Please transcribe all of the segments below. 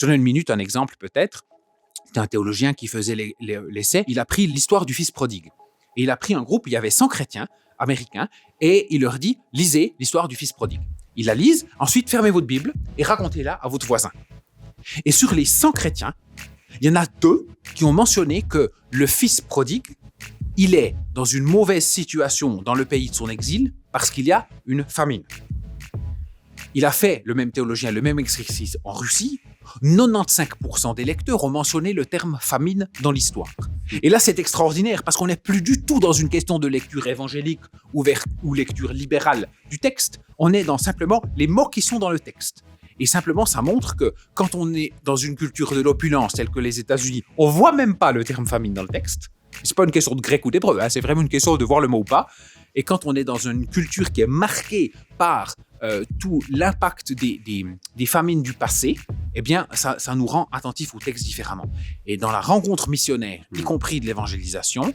Je donne une minute un exemple peut-être. C'était un théologien qui faisait l'essai. Il a pris l'histoire du fils prodigue. Et il a pris un groupe, il y avait 100 chrétiens américains, et il leur dit « Lisez l'histoire du fils prodigue ». Ils la lisent, ensuite fermez votre Bible et racontez-la à votre voisin. Et sur les 100 chrétiens, il y en a 2 qui ont mentionné que le fils prodigue, il est dans une mauvaise situation dans le pays de son exil parce qu'il y a une famine. Il a fait, le même théologien, le même exercice en Russie. 95% des lecteurs ont mentionné le terme famine dans l'histoire. Et là, c'est extraordinaire parce qu'on n'est plus du tout dans une question de lecture évangélique ou lecture libérale du texte. On est dans simplement les mots qui sont dans le texte. Et simplement, ça montre que quand on est dans une culture de l'opulence telle que les États-Unis, on ne voit même pas le terme famine dans le texte. Ce n'est pas une question de grec ou d'hébreu, hein, c'est vraiment une question de voir le mot ou pas. Et quand on est dans une culture qui est marquée par tout l'impact des famines du passé, eh bien, ça nous rend attentifs au texte différemment. Et dans la rencontre missionnaire, y compris de l'évangélisation,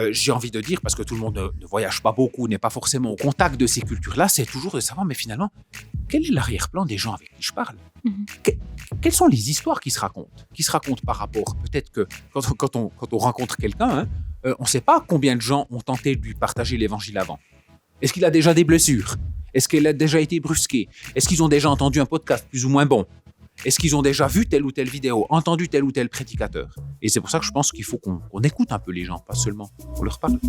j'ai envie de dire, parce que tout le monde ne voyage pas beaucoup, n'est pas forcément au contact de ces cultures-là, c'est toujours de savoir, mais finalement, quel est l'arrière-plan des gens avec qui je parle ? Quelles sont les histoires qui se racontent par rapport, peut-être que quand on rencontre quelqu'un, on ne sait pas combien de gens ont tenté de lui partager l'évangile avant. Est-ce qu'il a déjà des blessures ? Est-ce qu'il a déjà été brusqué ? Est-ce qu'ils ont déjà entendu un podcast plus ou moins bon ? Est-ce qu'ils ont déjà vu telle ou telle vidéo, entendu tel ou tel prédicateur ? Et c'est pour ça que je pense qu'il faut qu'on écoute un peu les gens, pas seulement qu'on leur parle.